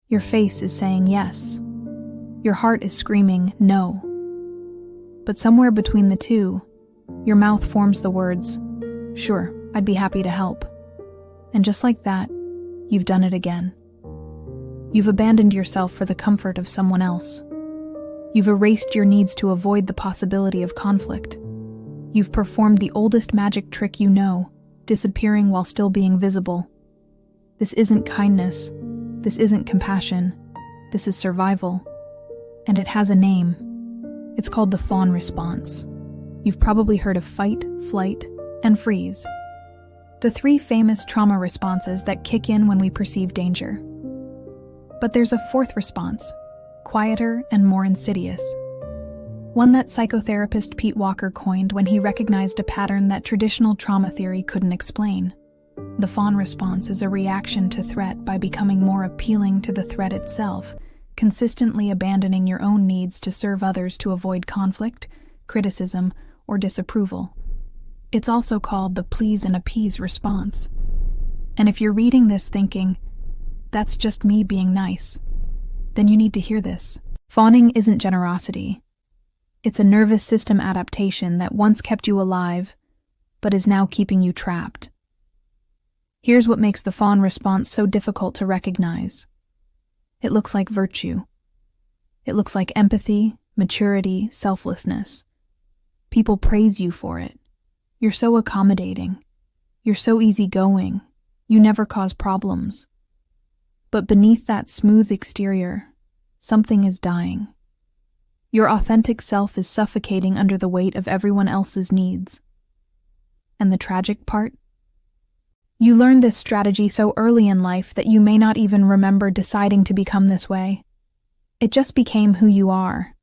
Your face is saying yes. Your heart is screaming no. But somewhere between the two, your mouth forms the words, "Sure, I'd be happy to help." And just like that, you've done it again. You've abandoned yourself for the comfort of someone else. You've erased your needs to avoid the possibility of conflict. You've performed the oldest magic trick you know, disappearing while still being visible. This isn't kindness. This isn't compassion. This is survival. And it has a name. It's called the Fawn response. You've probably heard of fight, flight, and freeze. The three famous trauma responses that kick in when we perceive danger. But there's a fourth response, quieter and more insidious. One that psychotherapist Pete Walker coined when he recognized a pattern that traditional trauma theory couldn't explain. The Fawn response is a reaction to threat by becoming more appealing to the threat itself, consistently abandoning your own needs to serve others to avoid conflict, criticism, or disapproval. It's also called the please and appease response. And if you're reading this thinking, "That's just me being nice," then you need to hear this. Fawning isn't generosity. It's a nervous system adaptation that once kept you alive, but is now keeping you trapped. Here's what makes the Fawn response so difficult to recognize. It looks like virtue. It looks like empathy, maturity, selflessness. People praise you for it. You're so accommodating. You're so easygoing. You never cause problems. But beneath that smooth exterior, something is dying. Your authentic self is suffocating under the weight of everyone else's needs. And the tragic part? You learned this strategy so early in life that you may not even remember deciding to become this way. It just became who you are.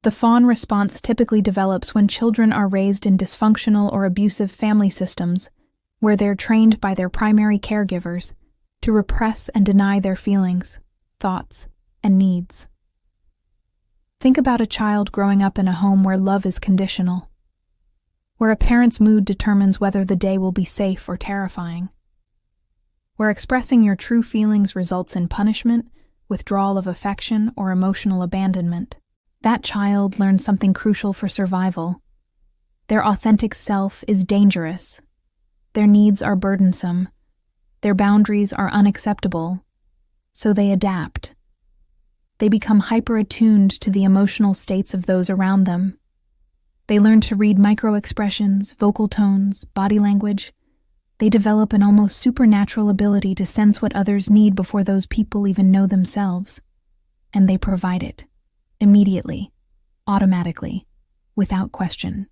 The Fawn response typically develops when children are raised in dysfunctional or abusive family systems, where they're trained by their primary caregivers to repress and deny their feelings, thoughts, and needs. Think about a child growing up in a home where love is conditional, where a parent's mood determines whether the day will be safe or terrifying, where expressing your true feelings results in punishment, withdrawal of affection, or emotional abandonment. That child learns something crucial for survival. Their authentic self is dangerous. Their needs are burdensome. Their boundaries are unacceptable. So they adapt. They become hyper-attuned to the emotional states of those around them. They learn to read micro-expressions, vocal tones, body language. They develop an almost supernatural ability to sense what others need before those people even know themselves. And they provide it. Immediately, automatically, without question.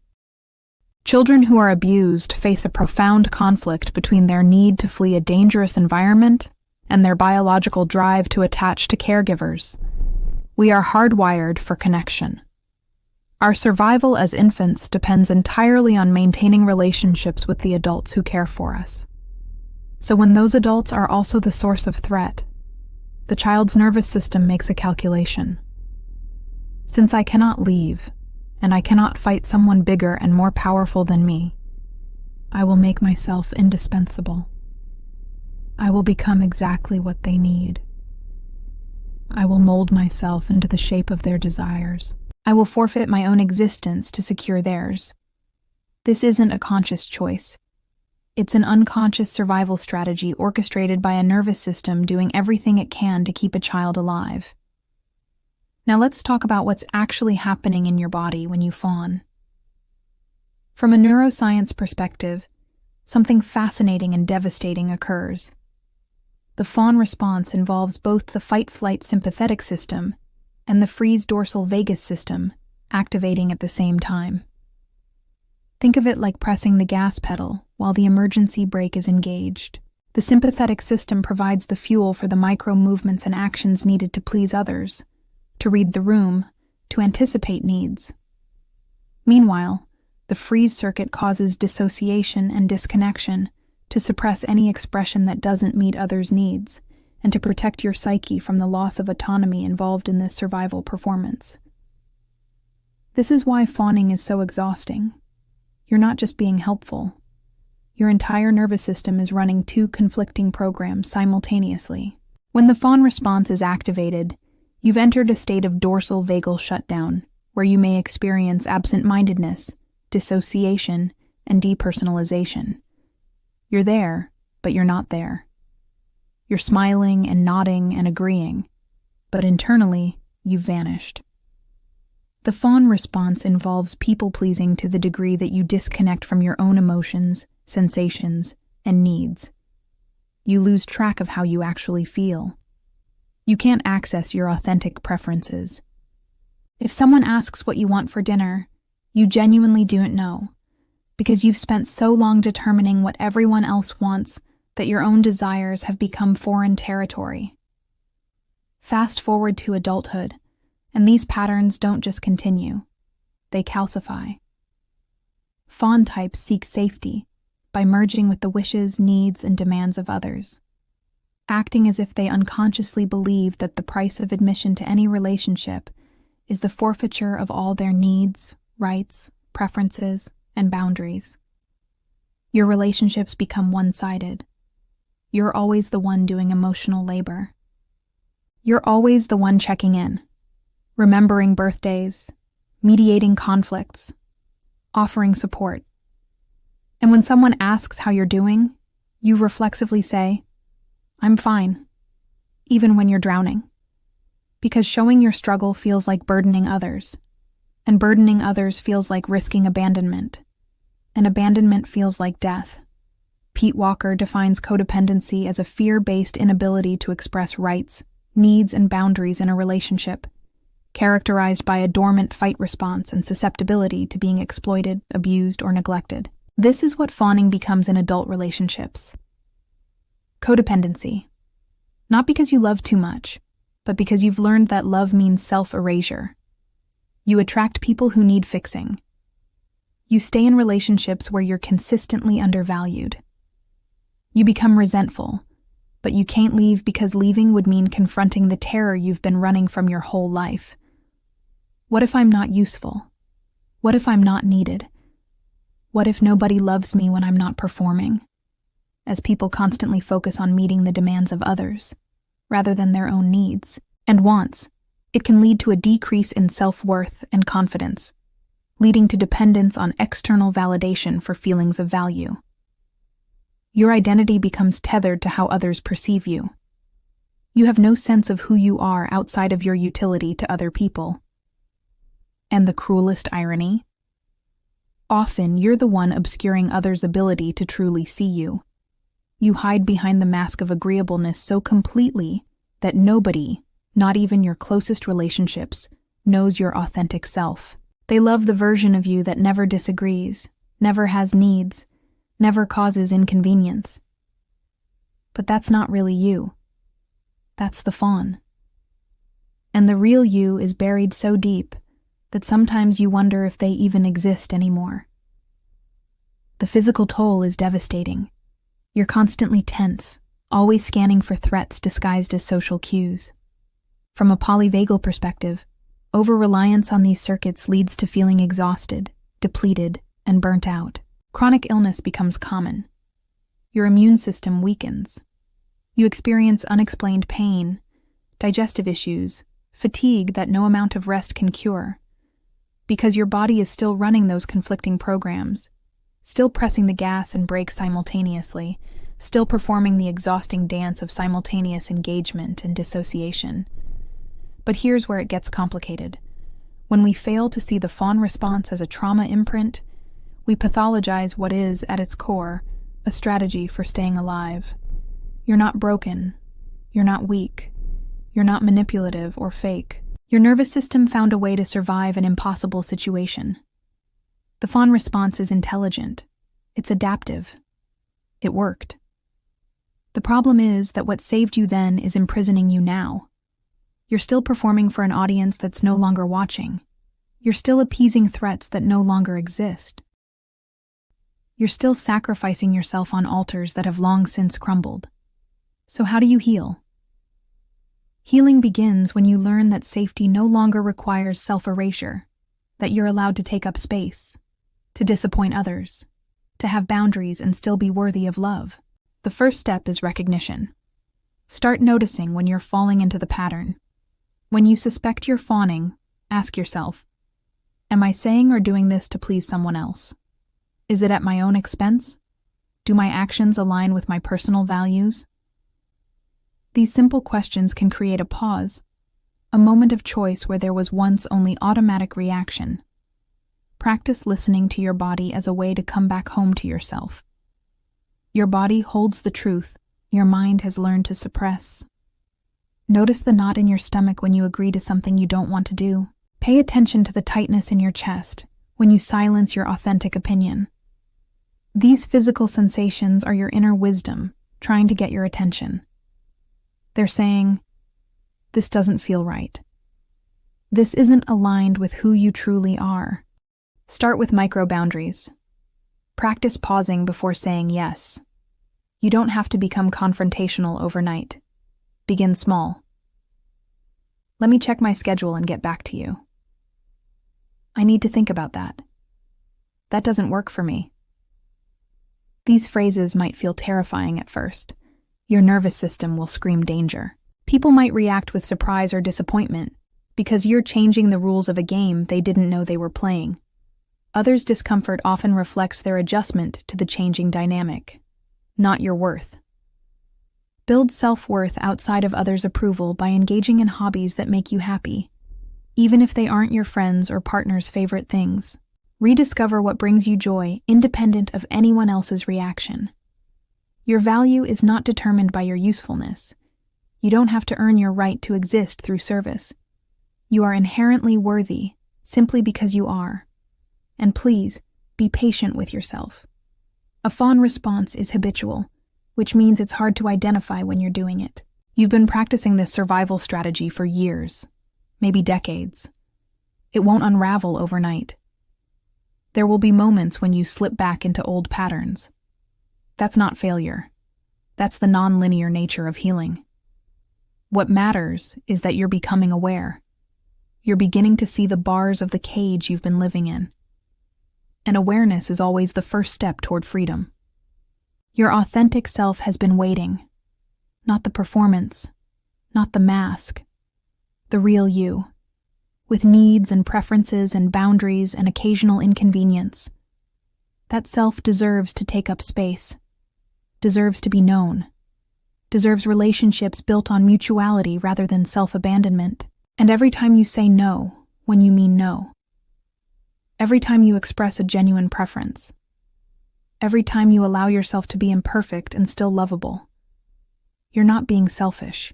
Children who are abused face a profound conflict between their need to flee a dangerous environment and their biological drive to attach to caregivers. We are hardwired for connection. Our survival as infants depends entirely on maintaining relationships with the adults who care for us. So when those adults are also the source of threat, the child's nervous system makes a calculation. Since I cannot leave, and I cannot fight someone bigger and more powerful than me, I will make myself indispensable. I will become exactly what they need. I will mold myself into the shape of their desires. I will forfeit my own existence to secure theirs. This isn't a conscious choice. It's an unconscious survival strategy orchestrated by a nervous system doing everything it can to keep a child alive. Now let's talk about what's actually happening in your body when you fawn. From a neuroscience perspective, something fascinating and devastating occurs. The fawn response involves both the fight-flight sympathetic system and the freeze dorsal vagus system activating at the same time. Think of it like pressing the gas pedal while the emergency brake is engaged. The sympathetic system provides the fuel for the micro movements and actions needed to please others, to read the room, to anticipate needs. Meanwhile, the freeze circuit causes dissociation and disconnection to suppress any expression that doesn't meet others' needs, and to protect your psyche from the loss of autonomy involved in this survival performance. This is why fawning is so exhausting. You're not just being helpful. Your entire nervous system is running two conflicting programs simultaneously. When the fawn response is activated, you've entered a state of dorsal vagal shutdown, where you may experience absent-mindedness, dissociation, and depersonalization. You're there, but you're not there. You're smiling and nodding and agreeing, but internally, you've vanished. The fawn response involves people-pleasing to the degree that you disconnect from your own emotions, sensations, and needs. You lose track of how you actually feel. You can't access your authentic preferences. If someone asks what you want for dinner, you genuinely don't know, because you've spent so long determining what everyone else wants that your own desires have become foreign territory. Fast forward to adulthood, and these patterns don't just continue, they calcify. Fawn types seek safety by merging with the wishes, needs, and demands of others, acting as if they unconsciously believe that the price of admission to any relationship is the forfeiture of all their needs, rights, preferences, and boundaries. Your relationships become one-sided. You're always the one doing emotional labor. You're always the one checking in, remembering birthdays, mediating conflicts, offering support. And when someone asks how you're doing, you reflexively say, "I'm fine," even when you're drowning. Because showing your struggle feels like burdening others, and burdening others feels like risking abandonment, and abandonment feels like death. Pete Walker defines codependency as a fear-based inability to express rights, needs, and boundaries in a relationship, characterized by a dormant fight response and susceptibility to being exploited, abused, or neglected. This is what fawning becomes in adult relationships. Codependency. Not because you love too much, but because you've learned that love means self-erasure. You attract people who need fixing. You stay in relationships where you're consistently undervalued. You become resentful, but you can't leave because leaving would mean confronting the terror you've been running from your whole life. What if I'm not useful? What if I'm not needed? What if nobody loves me when I'm not performing? As people constantly focus on meeting the demands of others, rather than their own needs and wants, it can lead to a decrease in self-worth and confidence, leading to dependence on external validation for feelings of value. Your identity becomes tethered to how others perceive you. You have no sense of who you are outside of your utility to other people. And the cruelest irony? Often you're the one obscuring others' ability to truly see you. You hide behind the mask of agreeableness so completely that nobody, not even your closest relationships, knows your authentic self. They love the version of you that never disagrees, never has needs, never causes inconvenience. But that's not really you. That's the fawn. And the real you is buried so deep that sometimes you wonder if they even exist anymore. The physical toll is devastating. You're constantly tense, always scanning for threats disguised as social cues. From a polyvagal perspective, over-reliance on these circuits leads to feeling exhausted, depleted, and burnt out. Chronic illness becomes common. Your immune system weakens. You experience unexplained pain, digestive issues, fatigue that no amount of rest can cure, because your body is still running those conflicting programs, still pressing the gas and brake simultaneously, still performing the exhausting dance of simultaneous engagement and dissociation. But here's where it gets complicated. When we fail to see the fawn response as a trauma imprint, we pathologize what is, at its core, a strategy for staying alive. You're not broken. You're not weak. You're not manipulative or fake. Your nervous system found a way to survive an impossible situation. The fawn response is intelligent. It's adaptive. It worked. The problem is that what saved you then is imprisoning you now. You're still performing for an audience that's no longer watching. You're still appeasing threats that no longer exist. You're still sacrificing yourself on altars that have long since crumbled. So how do you heal? Healing begins when you learn that safety no longer requires self-erasure, that you're allowed to take up space, to disappoint others, to have boundaries and still be worthy of love. The first step is recognition. Start noticing when you're falling into the pattern. When you suspect you're fawning, ask yourself, am I saying or doing this to please someone else? Is it at my own expense? Do my actions align with my personal values? These simple questions can create a pause, a moment of choice where there was once only automatic reaction. Practice listening to your body as a way to come back home to yourself. Your body holds the truth your mind has learned to suppress. Notice the knot in your stomach when you agree to something you don't want to do. Pay attention to the tightness in your chest when you silence your authentic opinion. These physical sensations are your inner wisdom trying to get your attention. They're saying, this doesn't feel right. This isn't aligned with who you truly are. Start with micro boundaries. Practice pausing before saying yes. You don't have to become confrontational overnight. Begin small. Let me check my schedule and get back to you. I need to think about that. That doesn't work for me. These phrases might feel terrifying at first. Your nervous system will scream danger. People might react with surprise or disappointment because you're changing the rules of a game they didn't know they were playing. Others' discomfort often reflects their adjustment to the changing dynamic, not your worth. Build self-worth outside of others' approval by engaging in hobbies that make you happy, even if they aren't your friends' or partner's favorite things. Rediscover what brings you joy, independent of anyone else's reaction. Your value is not determined by your usefulness. You don't have to earn your right to exist through service. You are inherently worthy simply because you are. And please, be patient with yourself. A fawn response is habitual, which means it's hard to identify when you're doing it. You've been practicing this survival strategy for years, maybe decades. It won't unravel overnight. There will be moments when you slip back into old patterns. That's not failure. That's the non-linear nature of healing. What matters is that you're becoming aware. You're beginning to see the bars of the cage you've been living in. And awareness is always the first step toward freedom. Your authentic self has been waiting. Not the performance, not the mask. The real you. With needs and preferences and boundaries and occasional inconvenience. That self deserves to take up space, deserves to be known, deserves relationships built on mutuality rather than self-abandonment. And every time you say no, when you mean no, every time you express a genuine preference, every time you allow yourself to be imperfect and still lovable, you're not being selfish.